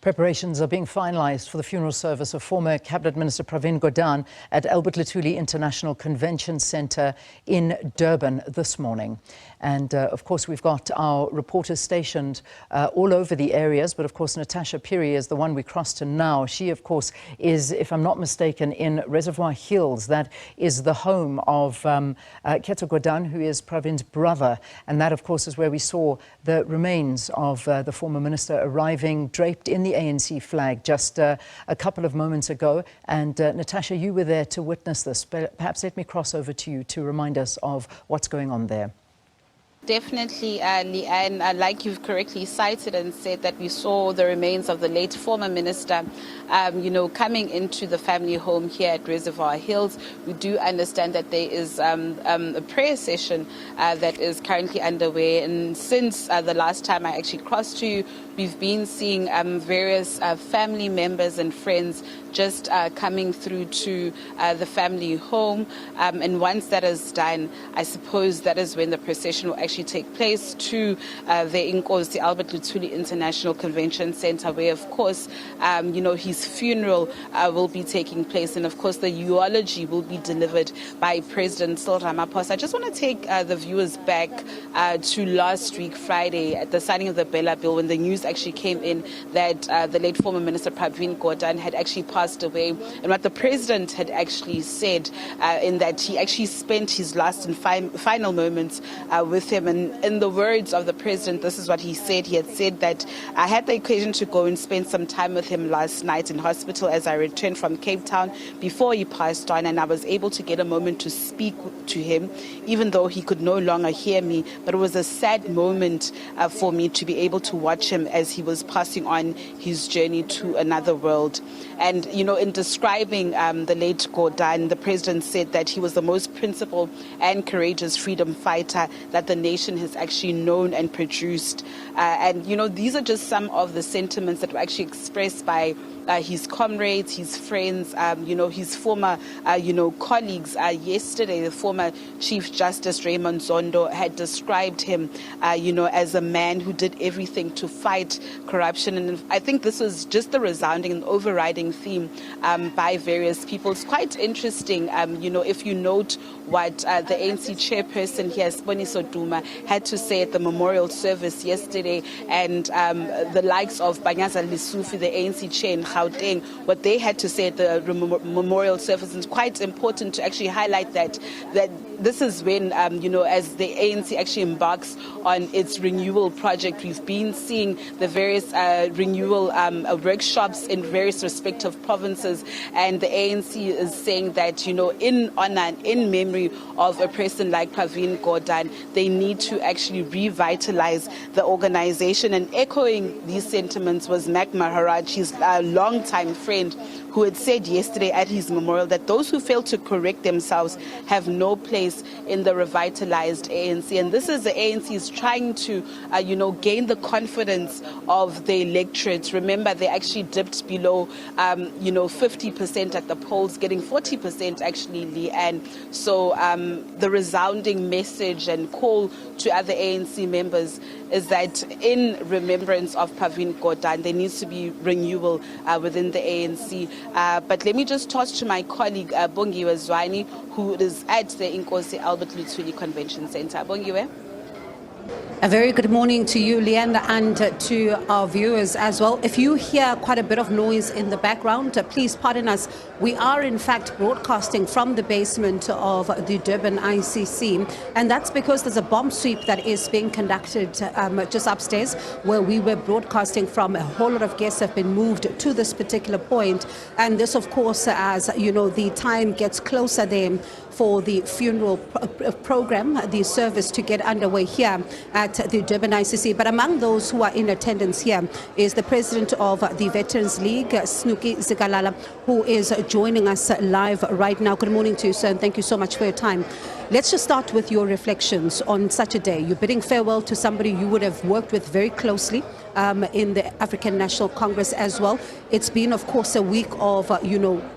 Preparations are being finalised for the funeral service of former Cabinet Minister Pravin Gordhan at Luthuli International Convention Centre in Durban this morning. And of course, we've got our reporters stationed all over the areas. But of course, Natasha Piri is the one we crossed to now. She, of course, is, if I'm not mistaken, in Reservoir Hills. That is the home of Keto Gordhan, who is Pravin's brother. And that, of course, is where we saw the remains of the former minister arriving draped in the ANC flag just a couple of moments ago. And Natasha, you were there to witness this. But perhaps let me cross over to you to remind us of what's going on there. Definitely, Leanne, like you've correctly cited and said that we saw the remains of the late former minister, coming into the family home here at Reservoir Hills. We do understand that there is a prayer session that is currently underway. And since the last time I actually crossed to you, we've been seeing various family members and friends just coming through to the family home. And once that is done, I suppose that is when the procession will actually take place to the Inkosi Luthuli International Convention Centre, where, of course, his funeral will be taking place. And, of course, the eulogy will be delivered by President Cyril Ramaphosa. I just want to take the viewers back to last week, Friday, at the signing of the Bella Bill, when the news actually came in that the late former Minister Pravin Gordhan had actually passed away, and what the president had actually said in that he actually spent his last and final moments with him. And in the words of the president, this is what he said. He had said that I had the occasion to go and spend some time with him last night in hospital as I returned from Cape Town before he passed on, and I was able to get a moment to speak to him, even though he could no longer hear me. But it was a sad moment for me to be able to watch him as he was passing on his journey to another world. And, in describing the late Gordhan, the president said that he was the most principled and courageous freedom fighter that the nation has actually known and produced. And, these are just some of the sentiments that were actually expressed by his comrades, his friends, his former, colleagues. Yesterday, the former Chief Justice Raymond Zondo had described him, as a man who did everything to fight corruption. And I think this was just the resounding and overriding theme by various people. It's quite interesting, if you note what the ANC chairperson here, Sponiso Duma, had to say at the memorial service yesterday, and the likes of Banyaza Lisufi, the ANC chair in Gauteng, what they had to say at the memorial service. It's quite important to actually highlight that this is when, as the ANC actually embarks on its renewal project, we've been seeing the various renewal workshops in various respective provinces, and the ANC is saying that, in honor and in memory of a person like Pravin Gordhan, they need to actually revitalize the organization. And echoing these sentiments was Mac Maharaj, his longtime friend, who had said yesterday at his memorial that those who fail to correct themselves have no place in the revitalized ANC. And this is the ANC is trying to, gain the confidence of the electorate. Remember, they actually dipped below, 50% at the polls, getting 40% actually, Leanne. So the resounding message and call to other ANC members is that in remembrance of Pravin Gordhan, there needs to be renewal within the ANC. But let me just toss to my colleague, Bongiwe Zwani, who is at the Inkosi Luthuli Convention Centre. Bongiwe. A very good morning to you, Leanne, and to our viewers as well. If you hear quite a bit of noise in the background, please pardon us. We are, in fact, broadcasting from the basement of the Durban ICC, and that's because there's a bomb sweep that is being conducted just upstairs where we were broadcasting from. A whole lot of guests have been moved to this particular point, and this, of course, as the time gets closer there for the funeral program, the service to get underway here at the Durban ICC. But among those who are in attendance here is the president of the Veterans League, Snuki Zikalala, who is joining us live right now. Good morning to you, sir, and thank you so much for your time. Let's just start with your reflections on such a day. You're bidding farewell to somebody you would have worked with very closely in the African National Congress as well. It's been, of course, a week of,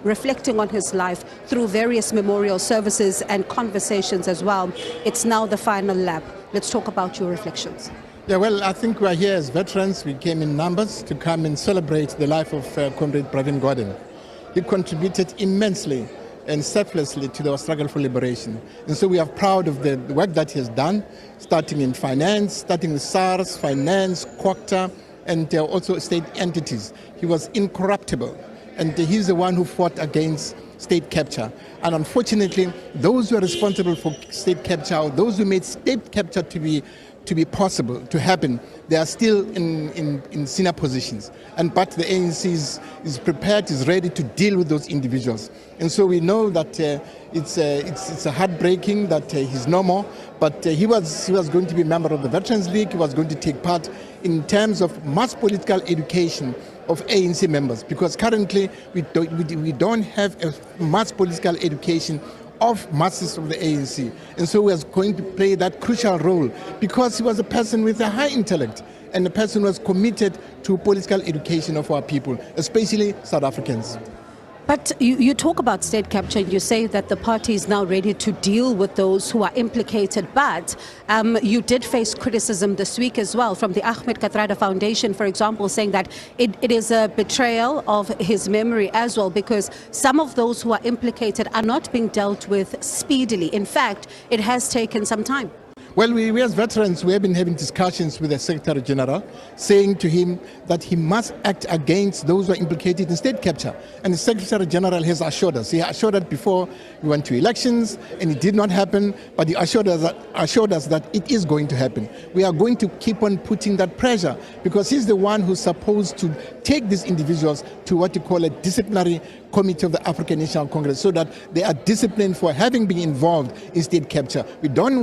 reflecting on his life through various memorial services and conversations as well. It's now the final lap. Let's talk about your reflections. Yeah, well, I think we are here as veterans. We came in numbers to come and celebrate the life of Comrade Pravin Gordhan. He contributed immensely and selflessly to our struggle for liberation. And so we are proud of the work that he has done, starting in finance, starting with SARS, finance, Kwakta, and also state entities. He was incorruptible, and he's the one who fought against state capture. And unfortunately, those who are responsible for state capture, or those who made state capture to be possible, to happen, they are still in senior positions. But the ANC is prepared, is ready to deal with those individuals. And so we know that it's heartbreaking that he's no more, but he was going to be a member of the Veterans League. He was going to take part in terms of mass political education of ANC members, because currently we don't have a mass political education of masses of the ANC. And so we are going to play that crucial role, because he was a person with a high intellect and a person who was committed to political education of our people, especially South Africans. But you talk about state capture, and you say that the party is now ready to deal with those who are implicated. But you did face criticism this week as well from the Ahmed Kathrada Foundation, for example, saying that it is a betrayal of his memory as well, because some of those who are implicated are not being dealt with speedily. In fact, it has taken some time. Well, we as veterans, we have been having discussions with the Secretary General, saying to him that he must act against those who are implicated in state capture. And the Secretary General has assured us. He assured us before we went to elections, and it did not happen, but he assured us that it is going to happen. We are going to keep on putting that pressure, because he's the one who's supposed to take these individuals to what you call a disciplinary committee of the African National Congress, so that they are disciplined for having been involved in state capture. We don't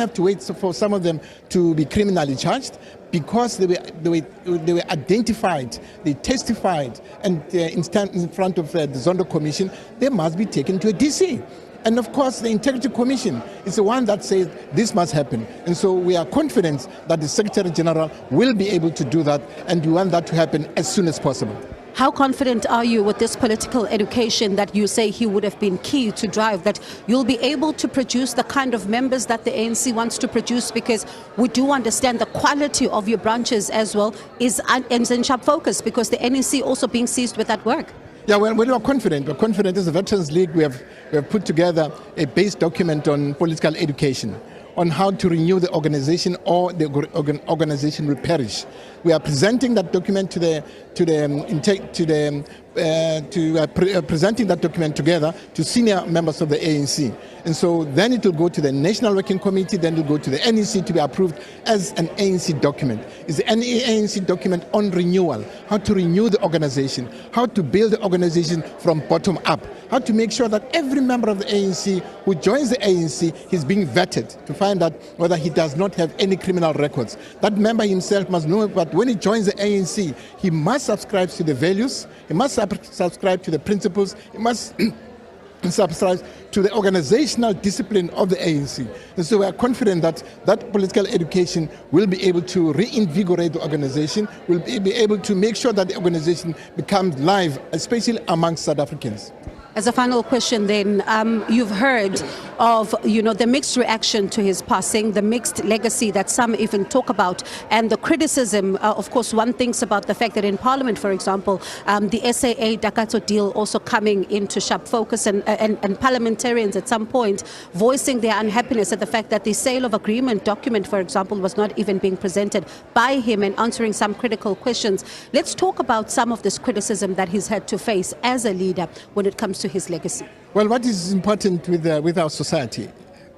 have to wait for some of them to be criminally charged, because they were identified, they testified, and in front of the Zondo Commission, they must be taken to a DC. And of course, the Integrity Commission is the one that says this must happen. And so we are confident that the Secretary General will be able to do that, and we want that to happen as soon as possible. How confident are you with this political education that you say he would have been key to drive, that you'll be able to produce the kind of members that the ANC wants to produce? Because we do understand the quality of your branches as well is in sharp focus, because the NEC also being seized with that work. Yeah, well, we are confident. We're confident as the Veterans League. We have put together a base document on political education, on how to renew the organization, or the organization will perish. We are presenting that document presenting that document together to senior members of the ANC. And so then it will go to the National Working Committee, then it will go to the NEC to be approved as an ANC document. It's an ANC document on renewal, how to renew the organization, how to build the organization from bottom up, how to make sure that every member of the ANC who joins the ANC is being vetted to find out whether he does not have any criminal records. That member himself must know, but when he joins the ANC, he must subscribe to the values, he must subscribe to the principles, he must subscribe to the organizational discipline of the ANC. And so we are confident that that political education will be able to reinvigorate the organization, will be able to make sure that the organization becomes live, especially amongst South Africans. As a final question then, you've heard of, the mixed reaction to his passing, the mixed legacy that some even talk about, and the criticism. Of course, one thinks about the fact that in Parliament, for example, the SAA Dakato deal also coming into sharp focus, and parliamentarians at some point voicing their unhappiness at the fact that the sale of agreement document, for example, was not even being presented by him, and answering some critical questions. Let's talk about some of this criticism that he's had to face as a leader when it comes to his legacy. Well, what is important with our society,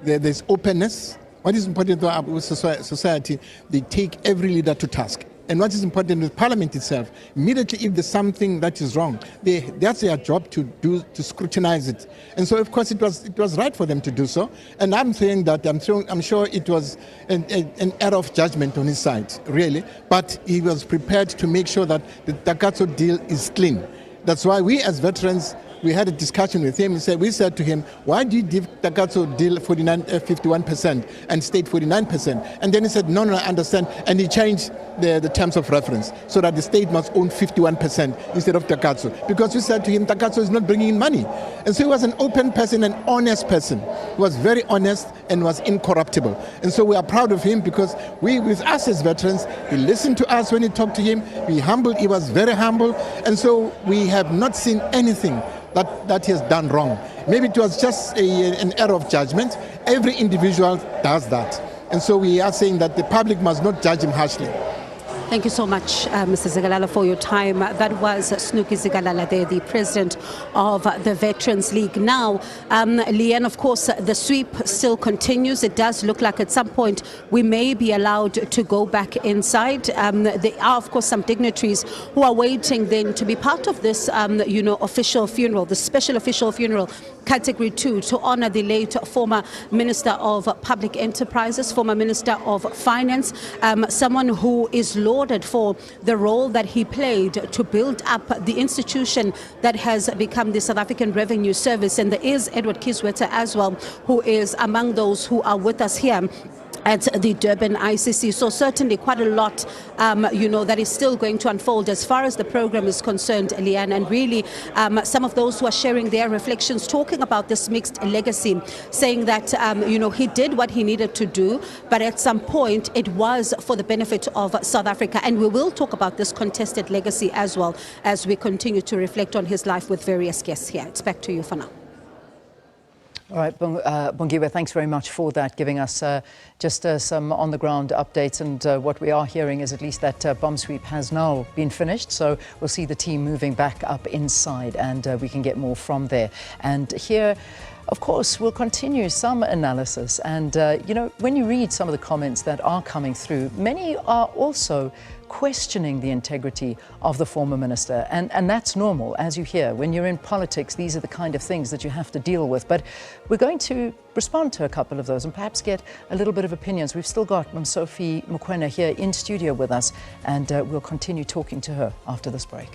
there's openness. What is important with society, they take every leader to task. And what is important with Parliament itself, immediately if there's something that is wrong, that's their job to scrutinize it. And so, of course, it was right for them to do so. And I'm saying that I'm sure it was an error of judgment on his side, really. But he was prepared to make sure that the Dakato deal is clean. That's why we as veterans we had a discussion with him. We said to him, why do you give Takatso deal 51% and state 49%? And then he said, no, I understand. And he changed the terms of reference so that the state must own 51% instead of Takatso. Because we said to him, Takatso is not bringing in money. And so he was an open person, an honest person. He was very honest and was incorruptible. And so we are proud of him because with us as veterans, he listened to us when he talked to him. He was very humble. And so we have not seen anything that he has done wrong. Maybe it was just an error of judgment. Every individual does that. And so we are saying that the public must not judge him harshly. Thank you so much, Mr. Zikalala, for your time. That was Snuki Zikalala there, the president of the Veterans League. Now, Leanne, of course, the sweep still continues. It does look like at some point we may be allowed to go back inside. There are, of course, some dignitaries who are waiting then to be part of this, official funeral, the special official funeral, Category 2, to honor the late former Minister of Public Enterprises, former Minister of Finance, someone who is lauded for the role that he played to build up the institution that has become the South African Revenue Service. And there is Edward Kisweta as well, who is among those who are with us here at the Durban ICC. So certainly quite a lot, that is still going to unfold as far as the program is concerned, Leanne. And really, some of those who are sharing their reflections, talking about this mixed legacy, saying that, he did what he needed to do, but at some point it was for the benefit of South Africa. And we will talk about this contested legacy as well as we continue to reflect on his life with various guests here. It's back to you for now. All right, Bongiwe, thanks very much for that, giving us just some on-the-ground updates. And what we are hearing is at least that bomb sweep has now been finished. So we'll see the team moving back up inside and we can get more from there. And here, of course, we'll continue some analysis. And, when you read some of the comments that are coming through, many are also questioning the integrity of the former minister. And that's normal, as you hear. When you're in politics, these are the kind of things that you have to deal with. But we're going to respond to a couple of those and perhaps get a little bit of opinions. We've still got Sophie Mukwena here in studio with us, and we'll continue talking to her after this break.